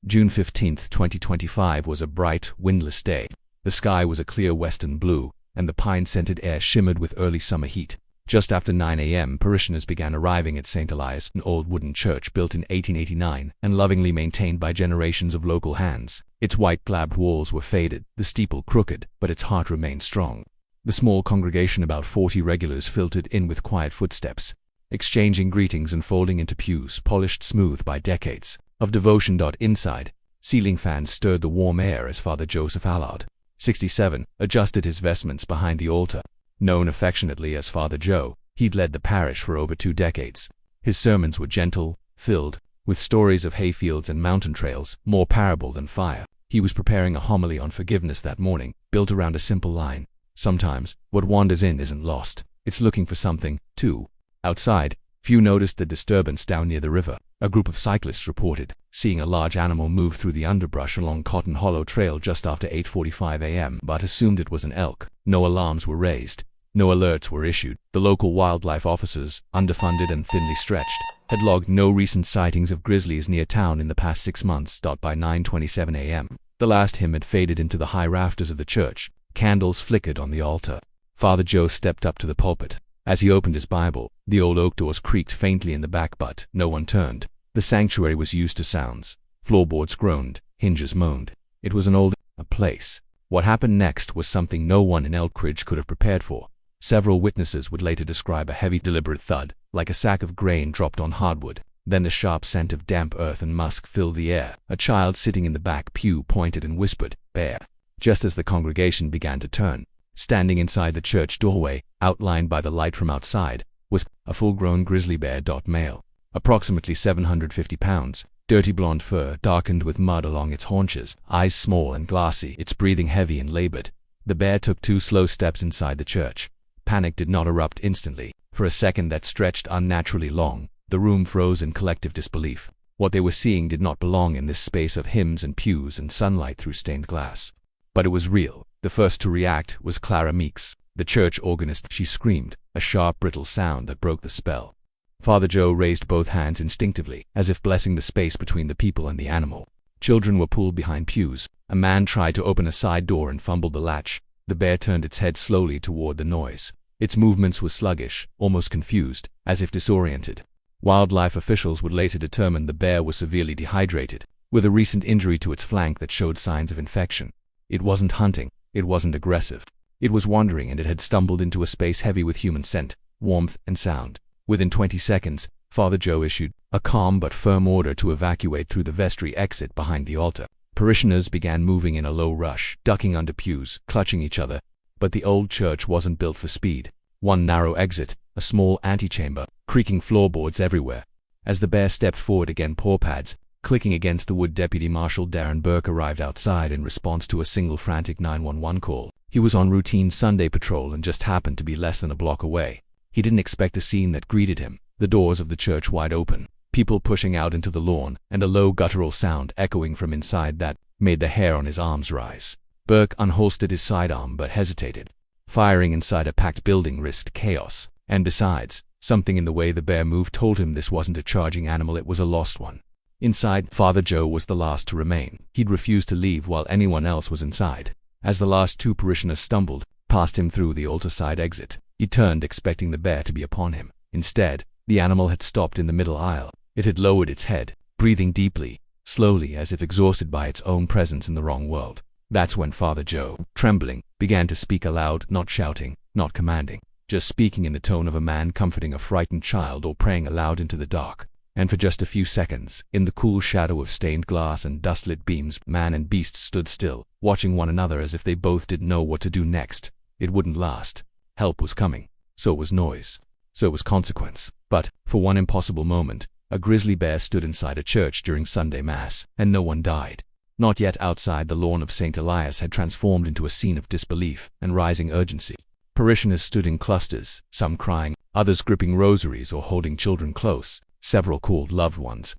June 15, 2025 was a bright, windless day. The sky was a clear western blue, and the pine-scented air shimmered with early summer heat. Just after 9 a.m., parishioners began arriving at St. Elias, an old wooden church built in 1889 and lovingly maintained by generations of local hands. Its white-glabbed walls were faded, the steeple crooked, but its heart remained strong. The small congregation, about 40 regulars, filtered in with quiet footsteps, exchanging greetings and folding into pews polished smooth by decades of devotion. Inside, ceiling fans stirred the warm air as Father Joseph Allard, 67, adjusted his vestments behind the altar. Known affectionately as Father Joe, he'd led the parish for over 2 decades. His sermons were gentle, filled with stories of hayfields and mountain trails, more parable than fire. He was preparing a homily on forgiveness that morning, built around a simple line: sometimes, what wanders in isn't lost, it's looking for something, too. Outside, few noticed the disturbance down near the river. A group of cyclists reported seeing a large animal move through the underbrush along Cotton Hollow Trail just after 8:45 a.m., but assumed it was an elk. No alarms were raised. No alerts were issued. The local wildlife officers, underfunded and thinly stretched, had logged no recent sightings of grizzlies near town in the past 6 months. By 9:27 a.m., the last hymn had faded into the high rafters of the church. Candles flickered on the altar. Father Joe stepped up to the pulpit. As he opened his Bible, the old oak doors creaked faintly in the back, but no one turned. The sanctuary was used to sounds. Floorboards groaned, hinges moaned. It was an old place. What happened next was something no one in Elkridge could have prepared for. Several witnesses would later describe a heavy, deliberate thud, like a sack of grain dropped on hardwood. Then the sharp scent of damp earth and musk filled the air. A child sitting in the back pew pointed and whispered, "Bear." Just as the congregation began to turn, standing inside the church doorway, outlined by the light from outside, was a full-grown grizzly bear. Male, approximately 750 pounds, dirty blonde fur darkened with mud along its haunches, eyes small and glassy, its breathing heavy and labored. The bear took 2 slow steps inside the church. Panic did not erupt instantly. For a second that stretched unnaturally long, the room froze in collective disbelief. What they were seeing did not belong in this space of hymns and pews and sunlight through stained glass. But it was real. The first to react was Clara Meeks, the church organist. She screamed, a sharp, brittle sound that broke the spell. Father Joe raised both hands instinctively, as if blessing the space between the people and the animal. Children were pulled behind pews. A man tried to open a side door and fumbled the latch. The bear turned its head slowly toward the noise. Its movements were sluggish, almost confused, as if disoriented. Wildlife officials would later determine the bear was severely dehydrated, with a recent injury to its flank that showed signs of infection. It wasn't hunting. It wasn't aggressive. It was wandering, and it had stumbled into a space heavy with human scent, warmth, and sound. Within 20 seconds, Father Joe issued a calm but firm order to evacuate through the vestry exit behind the altar. Parishioners began moving in a low rush, ducking under pews, clutching each other. But the old church wasn't built for speed. One narrow exit, a small antechamber, creaking floorboards everywhere. As the bear stepped forward again, paw pads clicking against the wood, Deputy Marshal Darren Burke arrived outside in response to a single frantic 911 call. He was on routine Sunday patrol and just happened to be less than a block away. He didn't expect a scene that greeted him. The doors of the church wide open, people pushing out into the lawn, and a low guttural sound echoing from inside that made the hair on his arms rise. Burke unholstered his sidearm but hesitated. Firing inside a packed building risked chaos, and besides, something in the way the bear moved told him this wasn't a charging animal, it was a lost one. Inside, Father Joe was the last to remain. He'd refused to leave while anyone else was inside. As the last 2 parishioners stumbled past him through the altar side exit, he turned, expecting the bear to be upon him. Instead, the animal had stopped in the middle aisle. It had lowered its head, breathing deeply, slowly, as if exhausted by its own presence in the wrong world. That's when Father Joe, trembling, began to speak aloud, not shouting, not commanding, just speaking in the tone of a man comforting a frightened child or praying aloud into the dark. And for just a few seconds, in the cool shadow of stained glass and dust-lit beams, man and beast stood still, watching one another as if they both didn't know what to do next. It wouldn't last. Help was coming. So was noise. So was consequence. But, for one impossible moment, a grizzly bear stood inside a church during Sunday Mass, and no one died. Not yet. Outside, the lawn of St. Elias had transformed into a scene of disbelief and rising urgency. Parishioners stood in clusters, some crying, others gripping rosaries or holding children close. Several called loved ones.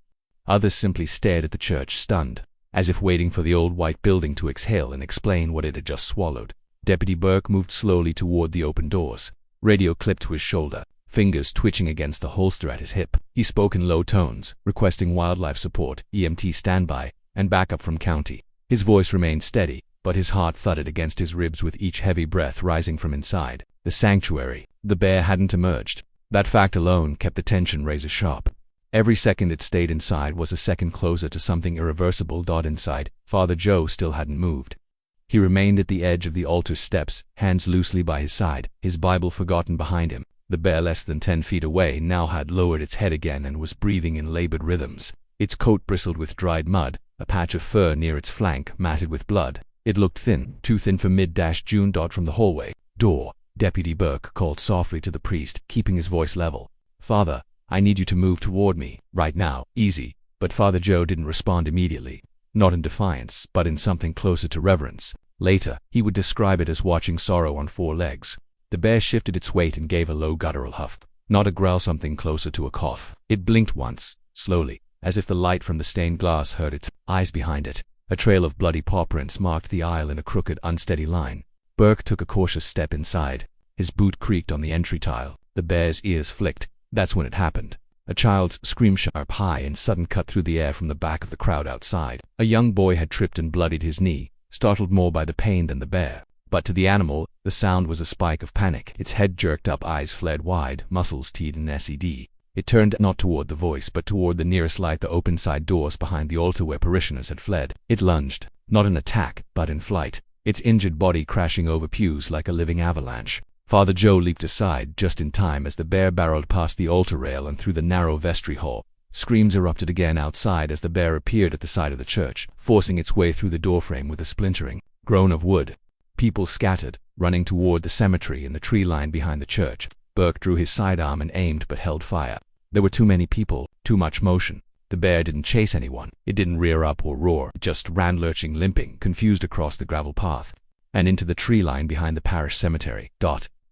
Others simply stared at the church, stunned, as if waiting for the old white building to exhale and explain what it had just swallowed. Deputy Burke moved slowly toward the open doors, radio clipped to his shoulder, fingers twitching against the holster at his hip. He spoke in low tones, requesting wildlife support, EMT standby, and backup from county. His voice remained steady, but his heart thudded against his ribs with each heavy breath rising from inside the sanctuary. The bear hadn't emerged. That fact alone kept the tension razor sharp. Every second it stayed inside was a second closer to something irreversible. Inside, Father Joe still hadn't moved. He remained at the edge of the altar steps, hands loosely by his side, his Bible forgotten behind him. The bear less than 10 feet away now had lowered its head again and was breathing in labored rhythms. Its coat bristled with dried mud, a patch of fur near its flank matted with blood. It looked thin, too thin for mid-June. From the hallway door, Deputy Burke called softly to the priest, keeping his voice level. "Father, I need you to move toward me, right now, easy." But Father Joe didn't respond immediately. Not in defiance, but in something closer to reverence. Later, he would describe it as watching sorrow on 4 legs. The bear shifted its weight and gave a low guttural huff. Not a growl, something closer to a cough. It blinked once, slowly, as if the light from the stained glass hurt its eyes behind it. A trail of bloody paw prints marked the aisle in a crooked, unsteady line. Burke took a cautious step inside. His boot creaked on the entry tile. The bear's ears flicked. That's when it happened. A child's scream, sharp, high and sudden, cut through the air from the back of the crowd outside. A young boy had tripped and bloodied his knee, startled more by the pain than the bear. But to the animal, the sound was a spike of panic. Its head jerked up, eyes fled wide, muscles teed in SED. It turned not toward the voice but toward the nearest light, the open side doors behind the altar where parishioners had fled. It lunged, not in attack, but in flight, its injured body crashing over pews like a living avalanche. Father Joe leaped aside just in time as the bear barreled past the altar rail and through the narrow vestry hall. Screams erupted again outside as the bear appeared at the side of the church, forcing its way through the doorframe with a splintering groan of wood. People scattered, running toward the cemetery and the tree line behind the church. Burke drew his sidearm and aimed but held fire. There were too many people, too much motion. The bear didn't chase anyone. It didn't rear up or roar. It just ran lurching, limping, confused across the gravel path and into the tree line behind the parish cemetery.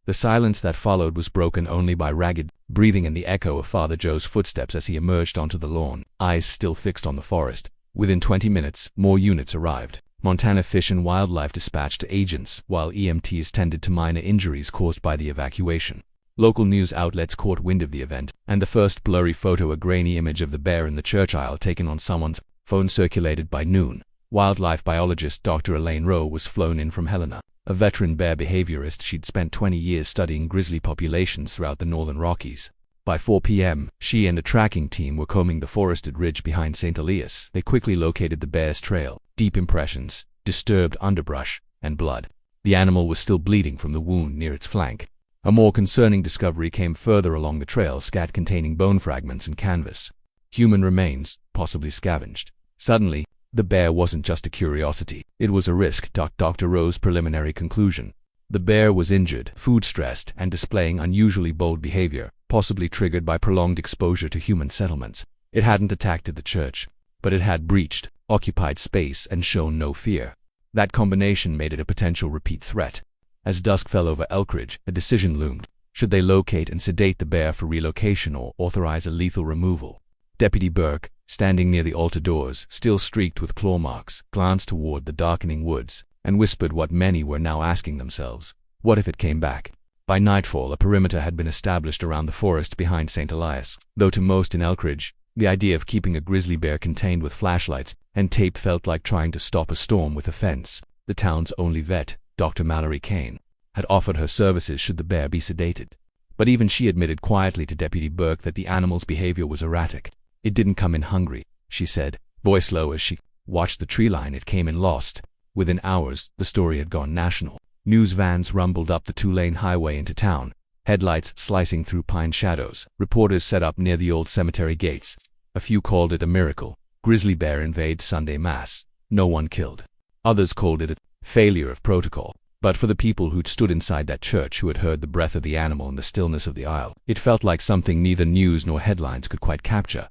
The silence that followed was broken only by ragged breathing and the echo of Father Joe's footsteps as he emerged onto the lawn, eyes still fixed on the forest. Within 20 minutes, more units arrived. Montana Fish and Wildlife dispatched agents, while EMTs tended to minor injuries caused by the evacuation. Local news outlets caught wind of the event, and the first blurry photo, a grainy image of the bear in the church aisle taken on someone's phone, circulated by noon. Wildlife biologist Dr. Elaine Rowe was flown in from Helena, a veteran bear behaviorist. She'd spent 20 years studying grizzly populations throughout the northern Rockies. By 4 p.m., she and a tracking team were combing the forested ridge behind St. Elias. They quickly located the bear's trail: deep impressions, disturbed underbrush, and blood. The animal was still bleeding from the wound near its flank. A more concerning discovery came further along the trail, scat containing bone fragments and canvas. Human remains, possibly scavenged. Suddenly, the bear wasn't just a curiosity. It was a risk. Dr. Rowe's preliminary conclusion. The bear was injured, food-stressed, and displaying unusually bold behavior, possibly triggered by prolonged exposure to human settlements. It hadn't attacked at the church, but it had breached, occupied space, and shown no fear. That combination made it a potential repeat threat. As dusk fell over Elkridge, a decision loomed. Should they locate and sedate the bear for relocation or authorize a lethal removal? Deputy Burke, standing near the altar doors, still streaked with claw marks, glanced toward the darkening woods and whispered what many were now asking themselves. What if it came back? By nightfall, a perimeter had been established around the forest behind St. Elias, though to most in Elkridge, the idea of keeping a grizzly bear contained with flashlights and tape felt like trying to stop a storm with a fence. The town's only vet, Dr. Mallory Kane, had offered her services should the bear be sedated. But even she admitted quietly to Deputy Burke that the animal's behavior was erratic. It didn't come in hungry, she said, voice low as she watched the tree line. It came in lost. Within hours, the story had gone national. News vans rumbled up the 2-lane highway into town, headlights slicing through pine shadows. Reporters set up near the old cemetery gates. A few called it a miracle. Grizzly bear invades Sunday Mass. No one killed. Others called it a failure of protocol. But for the people who'd stood inside that church, who had heard the breath of the animal in the stillness of the aisle, it felt like something neither news nor headlines could quite capture.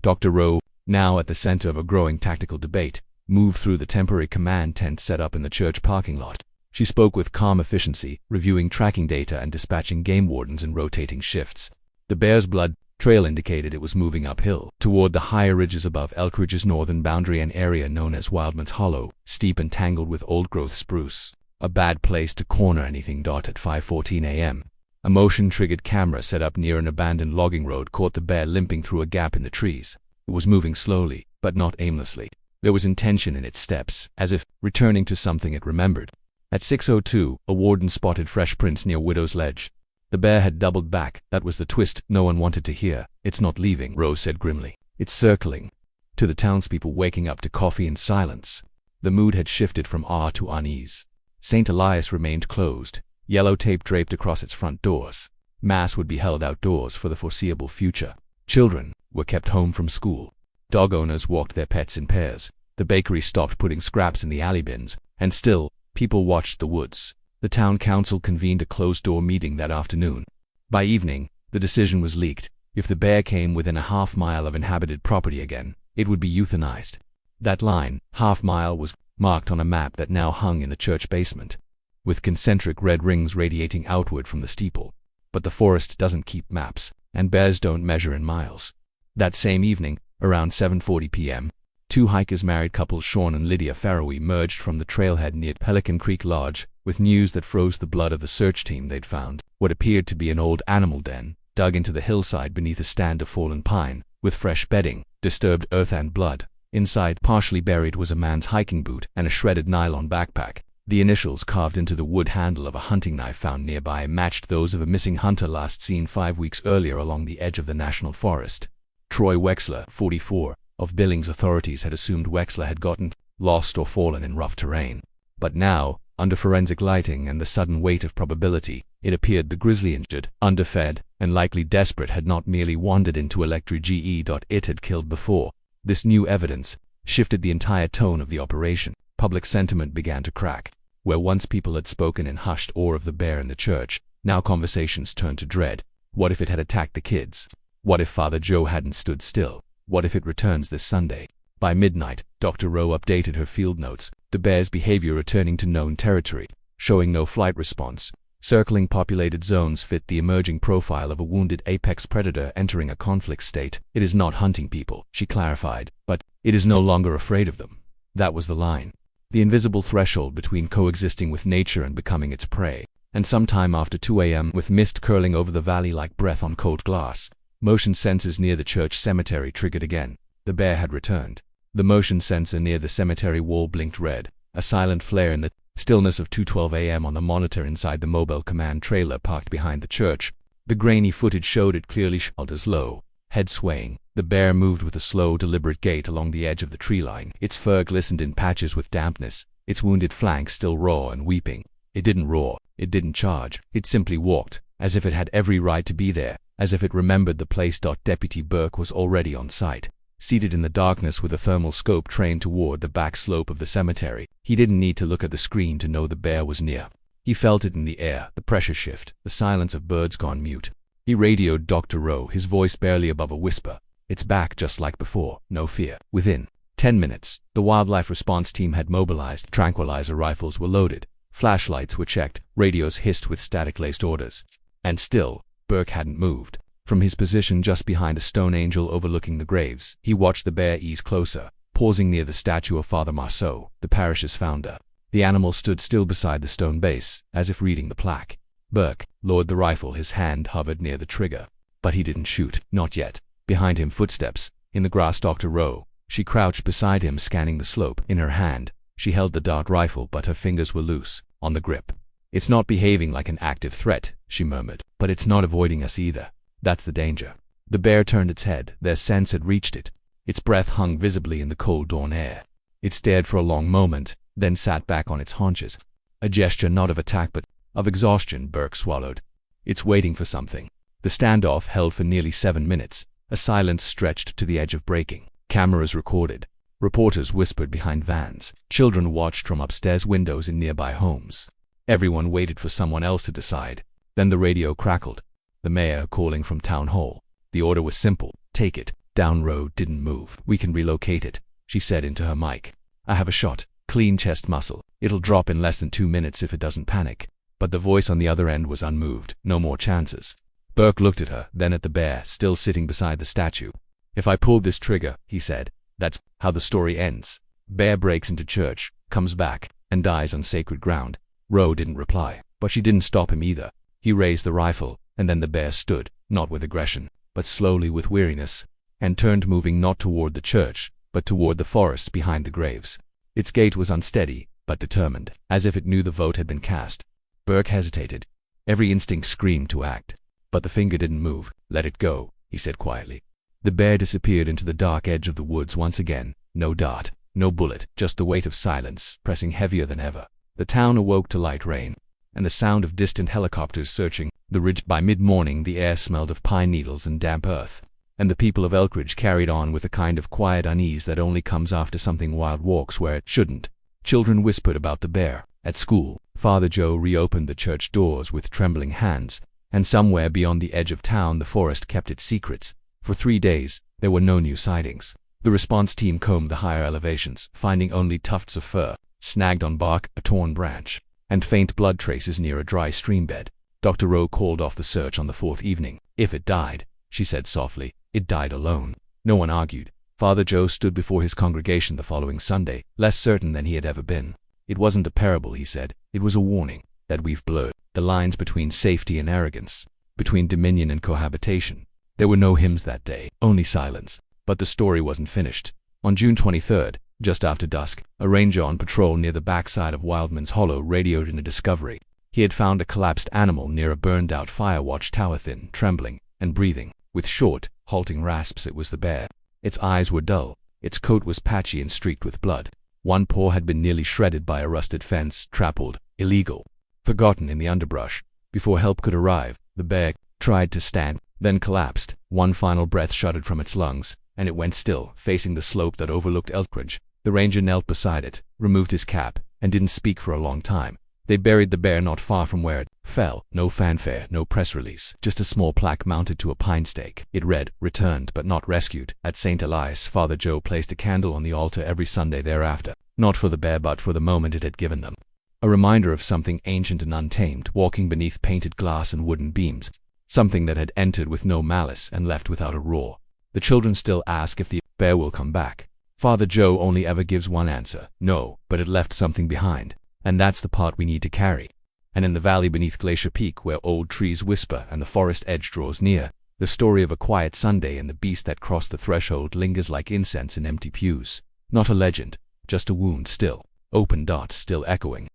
Dr. Rowe, now at the center of a growing tactical debate, moved through the temporary command tent set up in the church parking lot. She spoke with calm efficiency, reviewing tracking data and dispatching game wardens in rotating shifts. The bear's blood trail indicated it was moving uphill, toward the higher ridges above Elkridge's northern boundary, an area known as Wildman's Hollow, steep and tangled with old-growth spruce. A bad place to corner anything. At 5:14 a.m., a motion-triggered camera set up near an abandoned logging road caught the bear limping through a gap in the trees. It was moving slowly, but not aimlessly. There was intention in its steps, as if returning to something it remembered. At 6:02, a warden spotted fresh prints near Widow's Ledge. The bear had doubled back. That was the twist no one wanted to hear. "It's not leaving," Rose said grimly. "It's circling." To the townspeople waking up to coffee and silence, the mood had shifted from awe to unease. St. Elias remained closed, yellow tape draped across its front doors. Mass would be held outdoors for the foreseeable future. Children were kept home from school. Dog owners walked their pets in pairs. The bakery stopped putting scraps in the alley bins, and still, people watched the woods. The town council convened a closed-door meeting that afternoon. By evening, the decision was leaked. If the bear came within a half-mile of inhabited property again, it would be euthanized. That line, half-mile, was marked on a map that now hung in the church basement, with concentric red rings radiating outward from the steeple. But the forest doesn't keep maps, and bears don't measure in miles. That same evening, around 7:40 p.m., two hikers, married couple Sean and Lydia Farrow, emerged from the trailhead near Pelican Creek Lodge with news that froze the blood of the search team. They'd found what appeared to be an old animal den, dug into the hillside beneath a stand of fallen pine, with fresh bedding, disturbed earth and blood. Inside, partially buried, was a man's hiking boot and a shredded nylon backpack. The initials carved into the wood handle of a hunting knife found nearby matched those of a missing hunter last seen 5 weeks earlier along the edge of the national forest. Troy Wexler, 44, of Billings. Authorities had assumed Wexler had gotten lost or fallen in rough terrain. But now, under forensic lighting and the sudden weight of probability, it appeared the Grizzly, injured, underfed, and likely desperate, had not merely wandered into electric GE. It had killed before. This new evidence shifted the entire tone of the operation. Public sentiment began to crack. Where once people had spoken in hushed awe of the bear in the church, now conversations turned to dread. What if it had attacked the kids? What if Father Joe hadn't stood still? What if it returns this Sunday? By midnight, Dr. Rowe updated her field notes, the bear's behavior returning to known territory, showing no flight response. Circling populated zones fit the emerging profile of a wounded apex predator entering a conflict state. It is not hunting people, she clarified, but it is no longer afraid of them. That was the line. The invisible threshold between coexisting with nature and becoming its prey. And sometime after 2 a.m., with mist curling over the valley like breath on cold glass, motion sensors near the church cemetery triggered again. The bear had returned. The motion sensor near the cemetery wall blinked red, a silent flare in the stillness of 2:12 a.m. on the monitor inside the mobile command trailer parked behind the church. The grainy footage showed it clearly, shoulders low, head swaying. The bear moved with a slow, deliberate gait along the edge of the tree line. Its fur glistened in patches with dampness, its wounded flank still raw and weeping. It didn't roar, it didn't charge, it simply walked, as if it had every right to be there, as if it remembered the place. Deputy Burke was already on site, seated in the darkness with a thermal scope trained toward the back slope of the cemetery. He didn't need to look at the screen to know the bear was near. He felt it in the air, the pressure shift, the silence of birds gone mute. He radioed Dr. Rowe, his voice barely above a whisper. "It's back just like before, no fear." Within 10 minutes, the wildlife response team had mobilized. Tranquilizer rifles were loaded, flashlights were checked, radios hissed with static-laced orders. And still, Burke hadn't moved. From his position just behind a stone angel overlooking the graves, he watched the bear ease closer, pausing near the statue of Father Marceau, the parish's founder. The animal stood still beside the stone base, as if reading the plaque. Burke lowered the rifle, his hand hovered near the trigger. But he didn't shoot, not yet. Behind him, footsteps. In the grass, Dr. Rowe. She crouched beside him, scanning the slope. In her hand, she held the dart rifle, but her fingers were loose, on the grip. "It's not behaving like an active threat," she murmured. "But it's not avoiding us either. That's the danger." The bear turned its head. Their sense had reached it. Its breath hung visibly in the cold dawn air. It stared for a long moment, then sat back on its haunches. A gesture not of attack but of exhaustion. Burke swallowed. "It's waiting for something." The standoff held for nearly 7 minutes. A silence stretched to the edge of breaking. Cameras recorded. Reporters whispered behind vans. Children watched from upstairs windows in nearby homes. Everyone waited for someone else to decide. Then the radio crackled. The mayor calling from town hall. The order was simple. "Take it." Down road didn't move. "We can relocate it," she said into her mic. "I have a shot. Clean chest muscle. It'll drop in less than 2 minutes if it doesn't panic." But the voice on the other end was unmoved. No more chances. Burke looked at her, then at the bear, still sitting beside the statue. "If I pulled this trigger," he said, "that's how the story ends. Bear breaks into church, comes back, and dies on sacred ground." Rowe didn't reply, but she didn't stop him either. He raised the rifle, and then the bear stood, not with aggression, but slowly with weariness, and turned, moving not toward the church, but toward the forest behind the graves. Its gait was unsteady, but determined, as if it knew the vote had been cast. Burke hesitated. Every instinct screamed to act. But the finger didn't move. "Let it go," he said quietly. The bear disappeared into the dark edge of the woods once again. No dart, no bullet, just the weight of silence, pressing heavier than ever. The town awoke to light rain, and the sound of distant helicopters searching the ridge. By mid-morning the air smelled of pine needles and damp earth, and the people of Elkridge carried on with a kind of quiet unease that only comes after something wild walks where it shouldn't. Children whispered about the bear. At school, Father Joe reopened the church doors with trembling hands, and somewhere beyond the edge of town the forest kept its secrets. For 3 days, there were no new sightings. The response team combed the higher elevations, finding only tufts of fur, snagged on bark, a torn branch, and faint blood traces near a dry stream bed. Dr. Rowe called off the search on the 4th evening. "If it died," she said softly, "it died alone." No one argued. Father Joe stood before his congregation the following Sunday, less certain than he had ever been. "It wasn't a parable," he said. "It was a warning that we've blurred the lines between safety and arrogance, between dominion and cohabitation." There were no hymns that day, only silence. But the story wasn't finished. On June 23rd, just after dusk, a ranger on patrol near the backside of Wildman's Hollow radioed in a discovery. He had found a collapsed animal near a burned-out fire watch tower, thin, trembling, and breathing. With short, halting rasps, it was the bear. Its eyes were dull. Its coat was patchy and streaked with blood. One paw had been nearly shredded by a rusted fence, trampled, illegal, forgotten in the underbrush. Before help could arrive, the bear tried to stand, then collapsed. One final breath shuddered from its lungs, and it went still, facing the slope that overlooked Elkridge. The ranger knelt beside it, removed his cap, and didn't speak for a long time. They buried the bear not far from where it fell. No fanfare, no press release, just a small plaque mounted to a pine stake. It read, "Returned but not rescued." At St. Elias, Father Joe placed a candle on the altar every Sunday thereafter, not for the bear but for the moment it had given them. A reminder of something ancient and untamed, walking beneath painted glass and wooden beams. Something that had entered with no malice and left without a roar. The children still ask if the bear will come back. Father Joe only ever gives one answer: no, but it left something behind. And that's the part we need to carry. And in the valley beneath Glacier Peak, where old trees whisper and the forest edge draws near, the story of a quiet Sunday and the beast that crossed the threshold lingers like incense in empty pews. Not a legend, just a wound still open, dots still echoing.